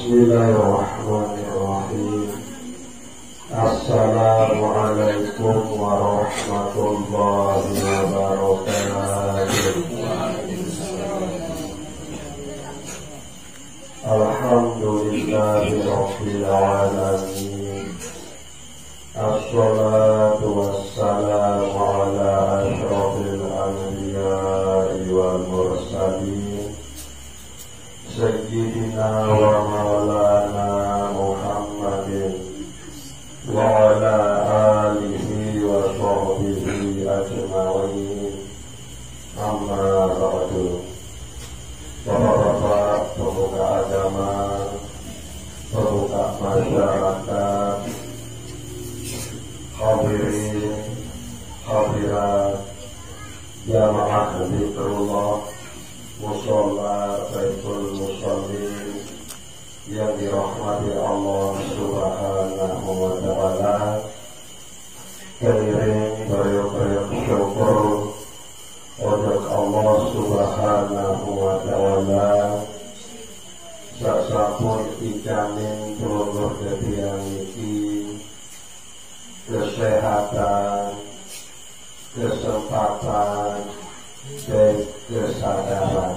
Bismillahirrahmanirrahim. Assalamualaikum warahmatullahi wabarakatuh. Alhamdulillahi rabbil alamin. Assalatu wassalamu ala asyrafil anbiya'i wal mursalin Sayyidina wa maulana Muhammadin wa ala alihi wa sahbihi ajma'in. Amma ba'du. Bapak-bapak pemuka agama, pemuka masyarakat, hadirin, hadirat, jamaah zikrullah, musholla baitul musholin yang dirahmati Allah Subhanahu wa ta'ala. Keiring beriuk-beriuk syukur untuk Allah Subhanahu wa ta'ala sasampun ijamin tulur ketiang iki kesehatan, kesempatan, dan kesadaran.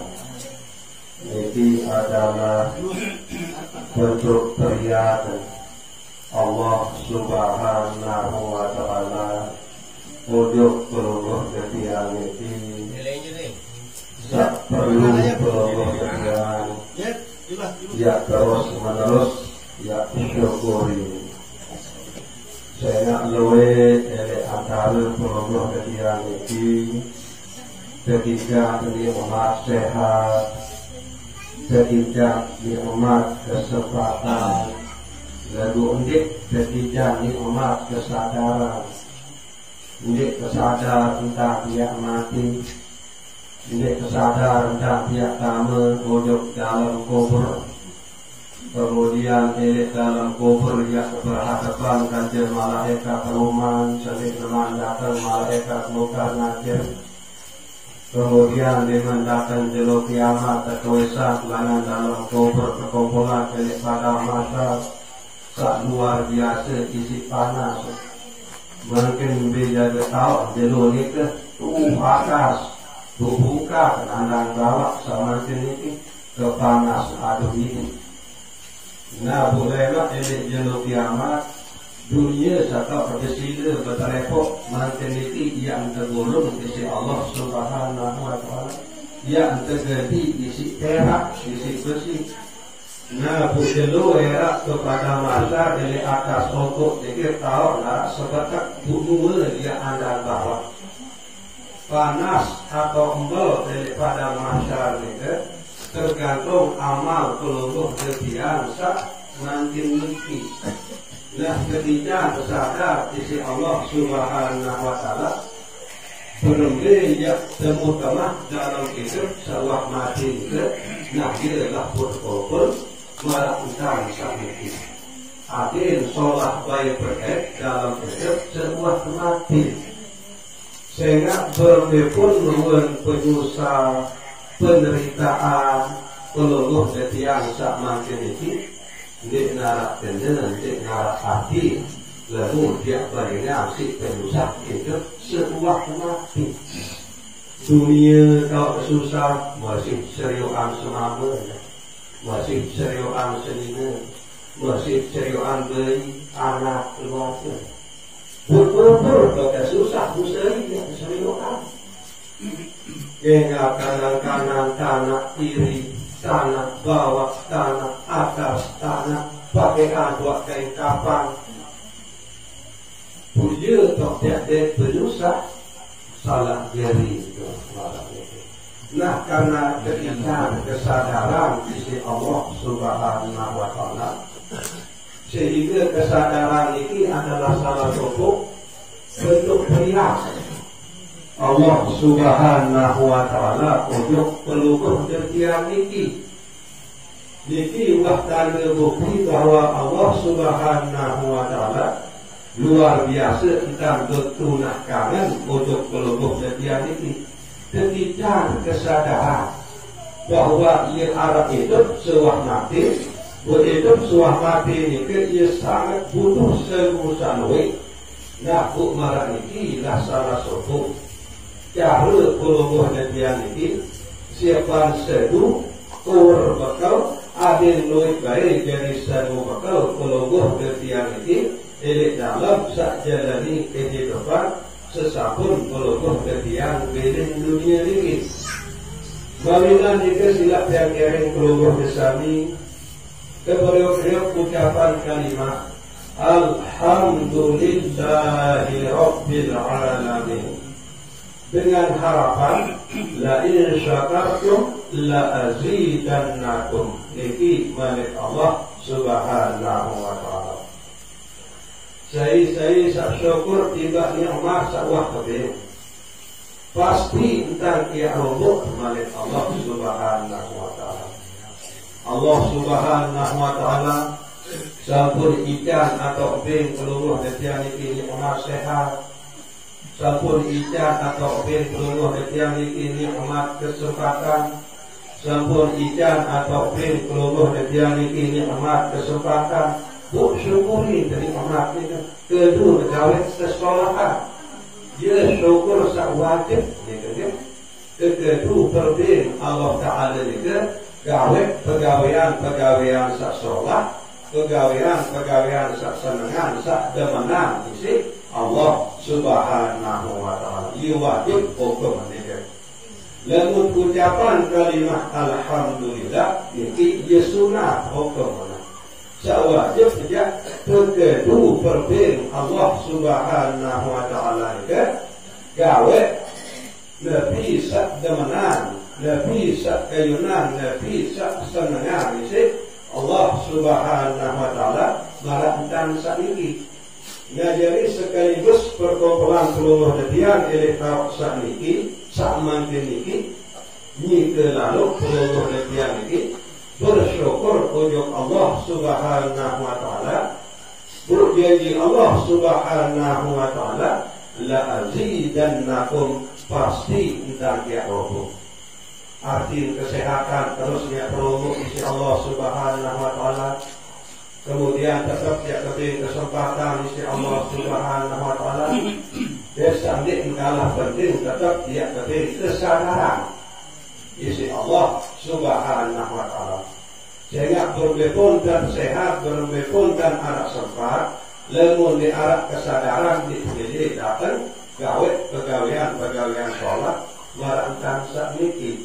Ini adalah bentuk perhatian Allah Subhanahu wa ta'ala untuk peluluh ketiang ini. Tak perlu peluluh ketiang, ya terus menerus, ya syukuri. Saya luwe dari antara peluluh ketiang ini. Ketika nikmat sehat, ketika nikmat kesempatan, lalu undik ketika nikmat kesadaran, undik kesadar tentang dia mati, undik kesadar tentang dia tamu duduk dalam kubur, kemudian elit dalam kubur dia berhadapan dengan malaikat rumah, selik teman datang malaikat muka nakir. Kemudian dimendakan jelo kiamat tertulisan langan dalam kubur perkumpulan milik pada masa sak luar biasa isi panas. Mungkin bila tahu jelo ni ke atas buka kandang galak sama sini ke panas aduh ini. Nah bolehlah ini jelo kiamat dunia serta bersila berterepok menteliti yang tergolong isi Allah Subhanahu wa ta'ala, yang terjadi isi perak, isi besi. Nah bujelu erak kepada masa dari atas sokok dikir tahu lah sebatak bunuh dia anda bawah panas atau embel daripada masa ini tergantung amal peluluh kebiasa nanti mimpi. Nah ketika sadar isi Allah Subhanahu wa ta'ala benar-benar ya temu telah dalam hidup sawah mati ke nah dia adalah pun melakukan sakit adil sholat baik berkait dalam hidup sebuah mati sehingga berpun ruang penyusah penderitaan peluluh setiang sak mati ini di narak tendenan, di narak hati, lalu dia berinya si perusak itu sebuah mati. Dunia kalau susah masih seriusan semama, masih seriusan senina, masih seriusan beri anak keluarga. Betul-betul kalau susah musari dia seriusan. Hingga kanan-kanan tanah kiri. Tanah bawah, tanah atas, tanah pakai aduk kain kapan. Puja tok tiada penyusah salah jari itu. Nah karena ketika kesadaran isi Allah Subhanahu wa ta'ala, sehingga kesadaran ini adalah salah satu bentuk perhiasan Allah Subhanahu wa ta'ala untuk peluluh ketiang niki. Niki tanda bukti bahwa Allah Subhanahu wa ta'ala luar biasa kita bertunahkan untuk peluluh ketiang niki. Ketika kesadaran bahwa ia Arab itu sewah mati Hidup suah mati ni ke ia sangat butuh sebusan duit. Nak buk marah ni lah salah satu cara puluh netian ni siapkan sedu kur bakal adil duit baik jadi sedu bakal puluh netian ni elit dalam sak jalani kehidupan sesapun puluh netian beling dunia ni. Bagaimana jika silap yang kering puluh besami kepada ucapan kalimat Alhamdulillahi Rabbil Alamin dengan harapan la in syakartum la azidannakum niki milik Allah Subhanahu wa taala. Saya sak syukur tiba nikmat sak waktu pasti tentang ia rubuk milik Allah Subhanahu wa taala. Allah Subhanahu wa taala sampun ikan atau bin peluruh netian ini nikmat sehat, sampun ikan atau bin peluruh netian ini nikmat kesempatan, sampun ikan atau bin peluruh netian ini nikmat kesempatan. Bu syukuri dari nikmat ini. Kedua gawe kesolahan, dia syukur sak wajib, gitu. Kedua perbin Allah Taala juga gawe pegawaian sak solat, pegawaian sak senengan, sak demenan isi Allah Subhanahu wa taala. Ia wajib hukum mereka. Lamun ucapan kalimat alhamdulillah iki ia sunah hukum. Sewajib saja kedua perbin Allah Subhanahu wa taala juga gawe lebih sak demenan, lebih sak kayunan, lebih sak senengan isi Allah Subhanahu wa taala marahkan sakniki. Ngajari sekaligus perkumpulan seluruh netian elektrok sakniki, sak mangkin niki, nyike lalu seluruh netian niki bersyukur ujung Allah Subhanahu wa taala. Berjanji Allah Subhanahu wa taala la azidannakum pasti entah dia roboh. Arti kesehatan terusnya perlu isi Allah Subhanahu wa taala. Kemudian tetap dia keping kesempatan isi Allah Subhanahu wa taala. Desa dik kalah penting tetap dia keping kesadaran isi Allah Subhanahu wa taala. Sehingga berbepun dan sehat, berbepun dan anak sempat, lemun di arah kesadaran dipilih datang gawe pegawaian sholat marangkan sakniki.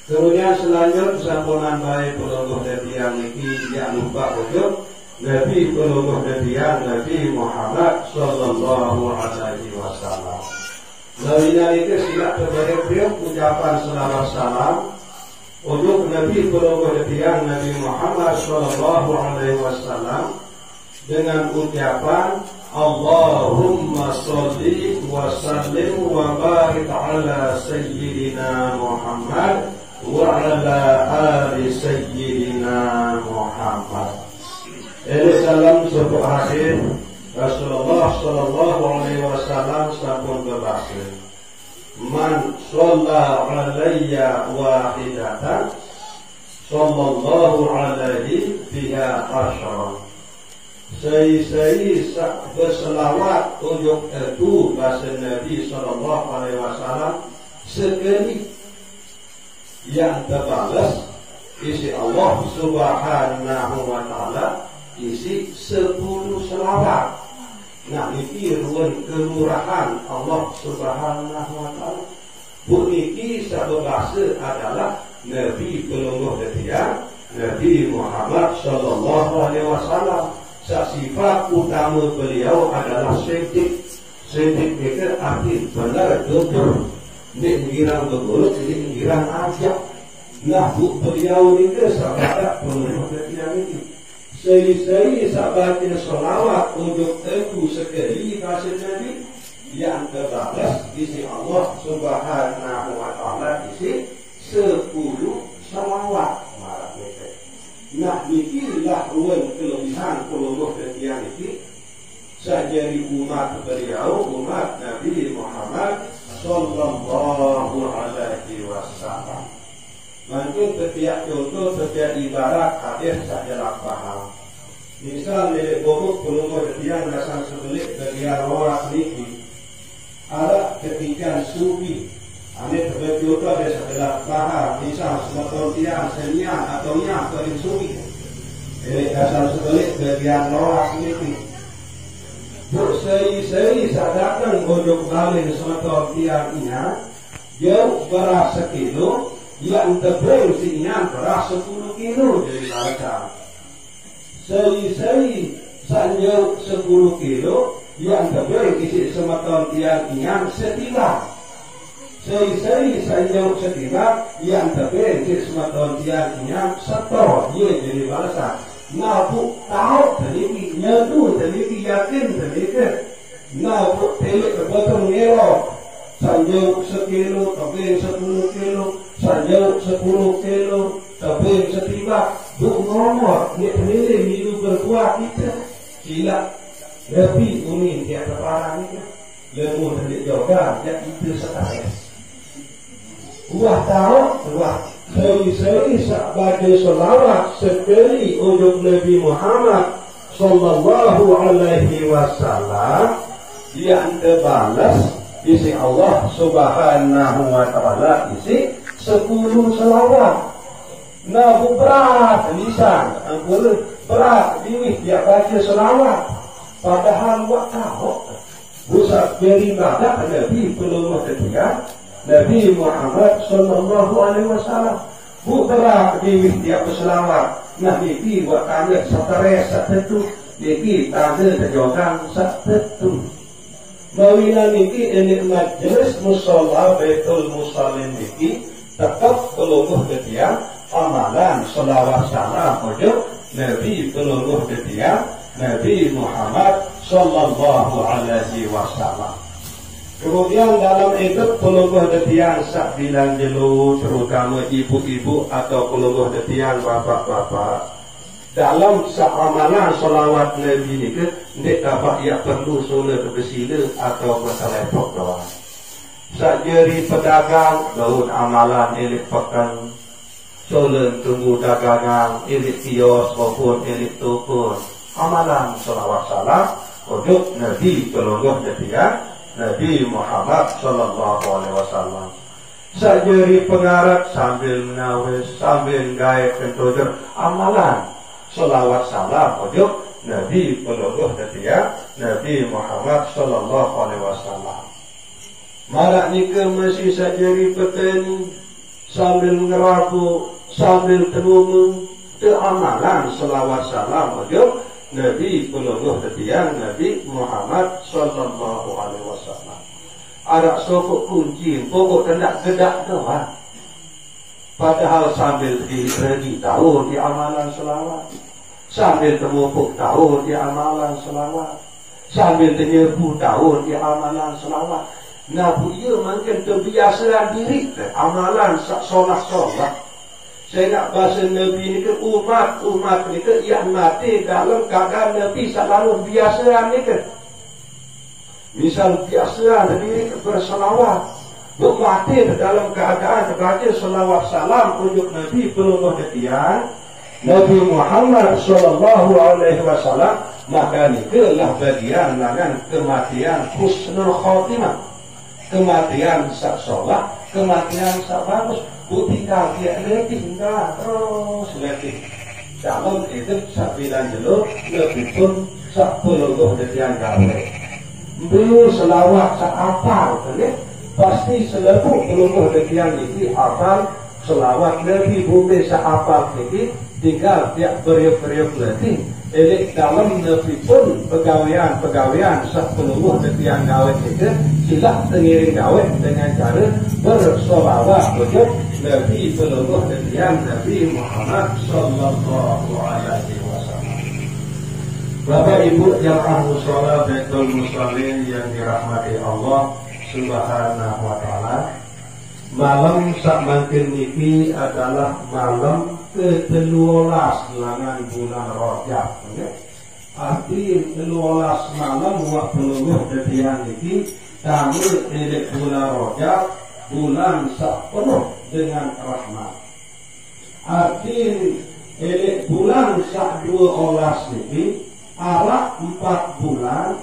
Kemudian selanjutnya sampunan baik pelungguh netian niki jangan lupa ujung Nabi pelungguh netian Nabi Muhammad sallallahu alaihi wasallam. Nabi nalika silap kepada beliau ucapan selawat salam untuk Nabi pelungguh netian Nabi Muhammad sallallahu alaihi wasallam dengan ucapan Allahumma sholli wa sallim wa barik ala sayyidina Muhammad wa ala ali sayyidina Muhammad. Ini salam sebuah hadis Rasulullah sallallahu alaihi wasallam sampun berhasil. Man shalla alayya wahidatan sallallahu alaihi biha asyara. Saya berselawat untuk itu bahasa Nabi sallallahu alaihi wasallam sekali yang terbalas isi Allah Subhanahu wa taala isi 10 selawat. Nah niki ruang kelurahan Allah Subhanahu wa taala. Buniki sababase adalah Nabi pelungguh netian Nabi Muhammad sallallahu alaihi wasallam. Sifat utama beliau adalah sedik. Sedik itu arti benar betul. Ini girang betul, ini girang aja. Nah beliau ini sahabat pelungguh netian ini. Saya sahabatnya solawat untuk aku sekali bahasa Nabi yang terbatas isi Allah Subhanahu wa taala isi 10 solawat. Nah inilah ruang kelebihan pelungguh netian ini sajadi umat beliau umat Nabi Muhammad sallallahu alaihi wasallam. Mungkin setiap contoh, setiap ibarat hadis sajalah paham. Misal milik bobok belum berdiam dasar sebelik bagian rorak niki. Ada ketika sufi, ane terbetul ada sebelah paham. Misal sebetul tiang senian atau nya atau sufi. Dasar sebelik bagian rorak niki. Berseri-seri sadarkan bojok balik sebetul tiangnya. Jauh beras 1 kilo, yang tebel sinya beras 10 kilo dari harga. Seri-seri sanjau 10 kilo, yang tebel isi semeton tiang inyang setibak. Seri-seri sanjau setibak, yang tebel isi semeton tiang inyang setor. Ia jadi balasan. Nabu tahu teliti, nyadu teliti, yakin teliti. Nabu telik kebotong ngelok. Sanjau 1 kilo, tebing 10 kilo, sanjau 10 kilo, tebing setibak. Buk nomor, ni penilai hidup berbuat kita. Sila, lebih umi tiap terparang itu. Lemur telik juga, ya itu setaris. Wah tahu, wah. Seri-seri sebagai selawat sekali untuk Nabi Muhammad sallallahu alaihi wasallam yang terbalas isi Allah subhanahu wa ta'ala isi 10 selawat. Nah berat lisan, berat ini dia baca selawat. Padahal buat tahu pusat dari ibadah Nabi belum ketika Nabi Muhammad sallallahu alaihi wasallam berat ini dia selawat. Nah ini buat tanda stres satu, ini tanda terjogang satu. Mawila niki ini majelis musalla Baitul Musallin niki tetap peluluh ketiak amalan selawat salam ujuk Nabi peluluh ketiak Nabi Muhammad sallallahu alaihi wasallam. Kemudian dalam itu peluluh ketiak sak bilang jelu terutama ibu-ibu atau peluluh ketiak bapak-bapak. Dalam seamalan selawat Nabi ini ke tidak dapat ia perlu solar bersila atau bertelepon doang. Sajari pedagang daun amalan elit pekan solar tunggu dagangan elit kios maupun elit toko amalan selawat salam untuk Nabi peluluh jadian Nabi Muhammad sallallahu alaihi wasallam. Sajari pengarat sambil menawis sambil gaya kentojer amalan selawat salam ujuk Nabi peluluh dia Nabi Muhammad sallallahu alaihi wasallam. Marak nikah masih sajari petani sambil ngerapu sambil tenung ke amalan selawat salam ujuk Nabi peluluh dia Nabi Muhammad sallallahu alaihi wasallam. Ada sokok kunci pokok tendak gedak doang. Padahal sambil diberi tahu di amalan selawat, sambil temupuk tahu di amalan selawat, sambil tenyebu tahu di amalan selawat. Nah, ia mungkin kebiasaan diri ke amalan solat. Saya nak bahasa Nabi ni ke umat ni ke yang mati dalam keadaan Nabi selalu biasaan ni ke. Misal biasaan diri ke berselawat. Mati dalam keadaan baca selawat salam untuk Nabi peluluh ketiak Nabi Muhammad sallallahu alaihi wasallam, maka itulah bagian dengan kematian husnul khatimah, kematian sak solat, kematian sak bagus. Tinggal dia tinggal terus letih dalam itu sabilan jelur lebih pun sak peluluh ketiak gawe beli selawat sak apal kan. Pasti selepu peluluh ketiak ini apal selawat Nabi bumi seapal ini tinggal tiap beriuk-beriuk letih. Elik dalam Nabi pun pegawaian sak peluluh ketiak gawe itu silap tengiring gawe dengan cara bersolawat ujuk Nabi peluluh ketiak Nabi Muhammad sallallahu alaihi wasallam. Bapak Ibu yang mushola Baitul Musallin yang dirahmati Allah Subhanahu wa ta'ala, malam sak mangkin niki adalah malam ke-13 langan bulan Rajab. Arti 13 malam wa peluluh ketiak niki kami elik bulan Rajab, bulan sak penuh dengan rahmat. arti bulan sak 12 niki arah 4 bulan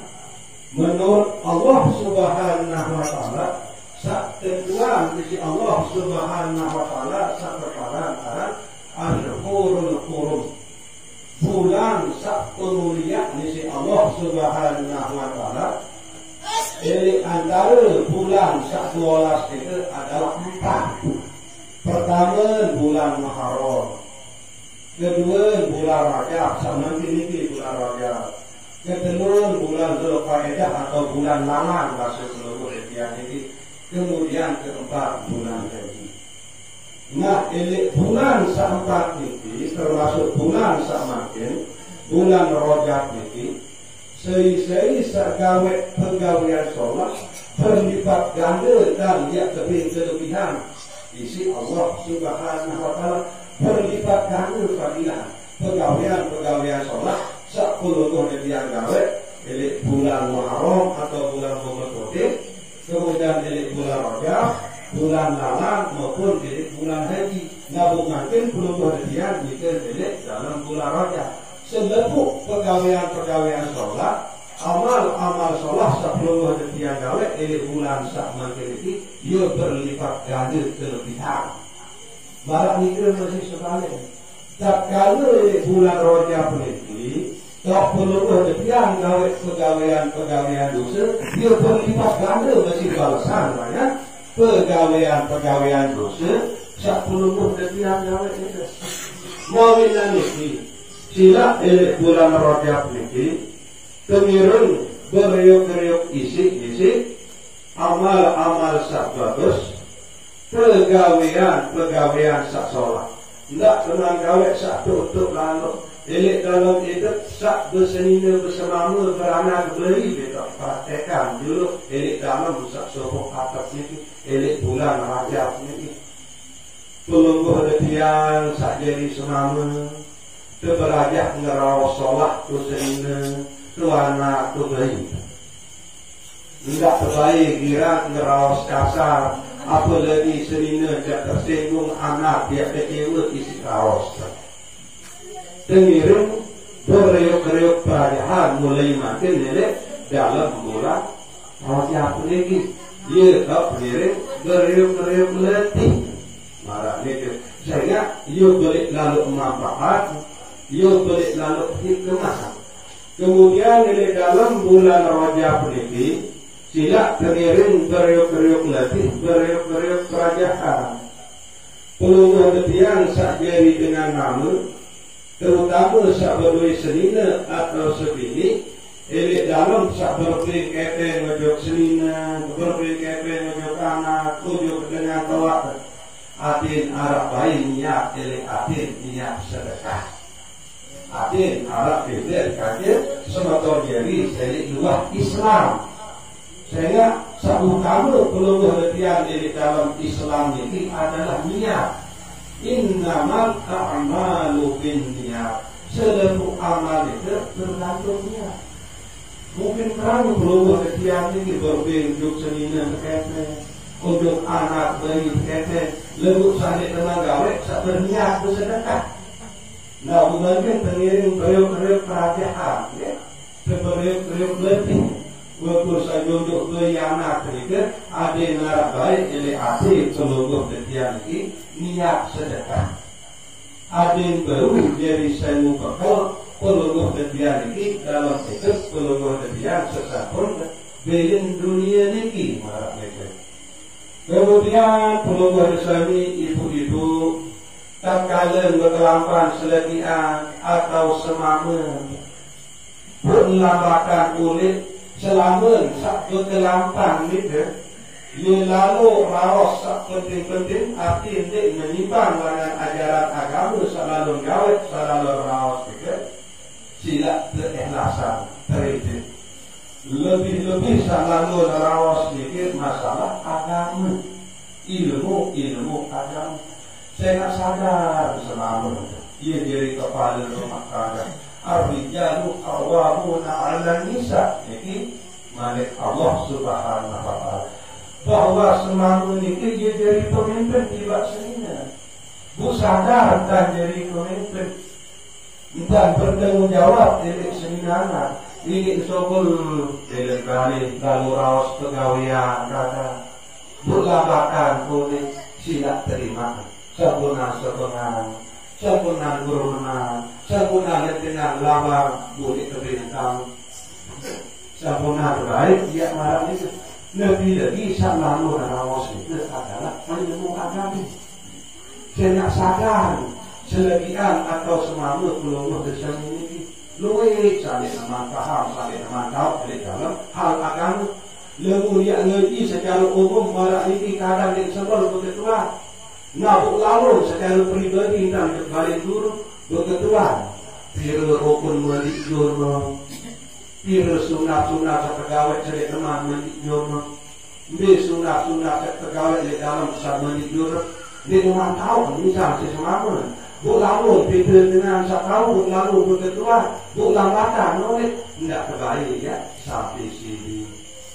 menurut Allah Subhanahu wa taala sak tentuan di Allah Subhanahu wa taala sak perkara Ashhurul Hurum, bulan sak pemuliaan di Allah Subhanahu wa taala. Jadi antara bulan sak 12 itu adalah 4. Pertama bulan Muharram, kedua bulan Rajab, sama ini bulan Rajab, kedua bulan Zulqa'dah atau bulan Laman bahasa seluruh India ini, kemudian keempat bulan Haji. Nah, ini bulan keempat ini termasuk bulan samakin bulan Rajab ini. Seri-seri segala pegawaian sholat berlipat ganda dan lihat kelebihan isi Allah Subhanahu wa taala berlipat ganda fadilah pegawaian sholat 10 yang gawe ini bulan Muharram atau bulan Ramadan, kemudian ini bulan Rajab, bulan Laman maupun ini bulan Haji. Namun mungkin belum berdian jika ini dalam bulan Rajab. Selepuk pegawaian sholat, amal sholat 10 yang gawe ini bulan sak ini ia berlipat ganda kelebihan. Barak mikir masih sebalik. Tak kalau ini bulan Rajab ini 10 yang gawe pegawaian dosa ia berlipat ganda masih balasan banyak pegawaian dosa 10 yang gawe itu. Mawilan ini sila bulan Rajab ini kemirun beriuk-riuk isi amal sak bagus, pegawaian sak sholat. Tidak tenang gawe sak tutup lalu. Elik dalam hidup sak bersenina bersama beranak beri betul praktekan dulu. Elik dalam sak sohok atas ini, elik bulan Rajab ini. Pelungguh letian sak jadi semama. Keberajak ngerawat sholat tu senina, tu anak tu bayi. Tidak terbaik kira ngerawat kasar, apalagi senina jak tersinggung anak dia kecewa isi kaos. Tengirim beriuk-riuk perayaan mulai makin nenek dalam bulan Rajab lagi. Ia tak beriuk-riuk letih. Marah ni saya ia balik lalu manfaat. Ia balik lalu hikmah. Kemudian di dalam bulan Rajab ini sila tengiring beriuk-riuk letih, beriuk-riuk kerajaan. Pelungguh letian sak jari dengan nama, terutama sak berdui senina atau sebini. Di dalam sak berbeli kepeng ngejok senina, berbeli kepeng ngejok anak, tujuh dengan tawak. Adin Arab bayi niat, adin niat sedekah. Adin Arab beda kaget semotor jadi dari luar Islam. Sehingga satu kamu pelungguh letian di dalam Islam ini adalah niat. Innamal a'malu binniyat. Seluruh amal itu bergantung niat. Mungkin kamu pelungguh letian ini berbentuk senina kekete, untuk anak bayi kekete, lembut salik dengan gawe sak berniat bersedekah. Nah, mungkin pengiring beriuk-riuk perhatian, ya, beriuk-riuk letih. Waktu saya duduk beri anak mereka, ada narap baik, jadi ada pelungguh letian ini niat sedekah. Ada yang baru jadi saya mengkakal pelungguh letian ini dalam itu pelungguh letian sesapun belin dunia ini marah mereka. Kemudian pelungguh suami ibu-ibu tak kala berkelampan selebihan atau semama berlambakan kulit selama satu kelampan itu ia lalu rawas sak penting-penting arti ini menyimpang dengan ajaran agama selalu gawe selalu rawas juga sila keikhlasan terhidupkan lebih-lebih selalu rawas sedikit masalah agama ilmu agama. Saya nak sadar selama ia diri kepala rumah tangga. Ar-rijalu qawwamuna 'ala nisa. Ini malik Allah Subhanahu wa taala. Bahwa semua ini dia jadi pemimpin di bangsa ini. Bu sadar dan jadi pemimpin dan bertanggung jawab dari seminana. Ini sokul dengan kali lalu raos pegawian kata berlabakan kulit silap terima sempurna guruna sempurna dengan labar kulit terbintang sempurna terbaik dia marah itu lebih lagi selalu raos itu adalah ilmu agama. Saya sadar selebihan atau semamut belum bersama ini luwe saling nama paham saling nama tahu dari dalam hal agama lebih lagi secara umum marah ini kadang yang sebel beketuan nabuk lalu secara pribadi dan balik dulu beketuan pira rukun mandi jurno pira sunat-sunat sepegawai cari teman mandi jurno be sunat-sunat sepegawai di dalam sama mandi jurno dia memang tahu misal sesemama bu lalu pira dengan sakau bu lalu beketuan bu lambatan nolak tidak terbaik ya sampai sini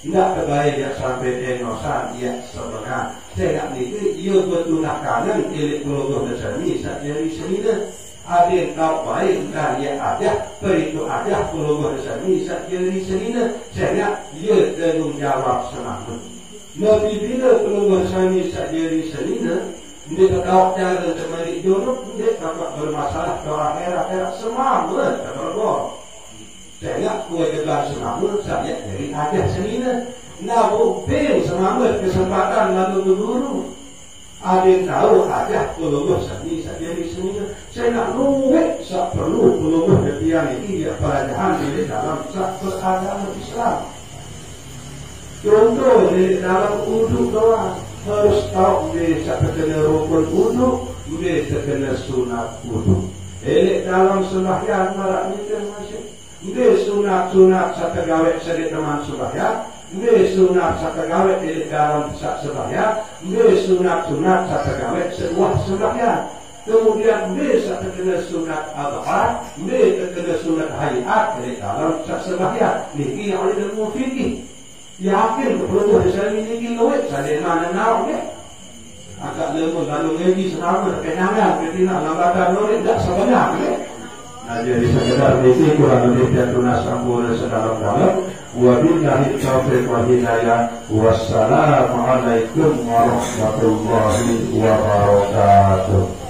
tidak terbaik ya sampai enosan ya sebenarnya saya itu ia betul nak kanan elik keluar dari sana dari sini ada yang tahu baik dan ia ada peritu ada keluar dari sana dari sini saya ia tanggung jawab senang nabi bila keluar dari sini dia tahu cara cemari jodoh dia dapat bermasalah ke akhirat semua berdoa. Saya kue gelar semamut saya dari ajar senina. Nah bukti semamut kesempatan lalu guru. Ada yang tahu ajar peluluh seni saja di senina. Saya nak luwek tak perlu peluluh ketian ini dia pelajaran di dalam beragama Islam. Contoh di dalam uduk doa harus tahu dia terkena rukun uduk, dia terkena sunat uduk. Dalam sembahyang marak itu masih. Dia sunat-sunat sakagawe sedih teman sembahyang, dia sunat sakagawe di dalam sembahyang, dia sunat-sunat sakagawe sebuah sembahyang. Kemudian dia terkena sunat adhar, dia terkena sunat hayat di dalam sembahyang. Niki yang oleh ilmu fikih. Yakin perlu saya niki luwet saya mana nahu ya. Agak lemah lalu ngaji selama kenangan ketina lambatan luwet tak sebenarnya. Nah jadi sekedar ini kurang lebih dan tunas sambung sedalam-dalam. Wabillahi taufiq wal hidayah. Wassalamualaikum warahmatullahi wabarakatuh.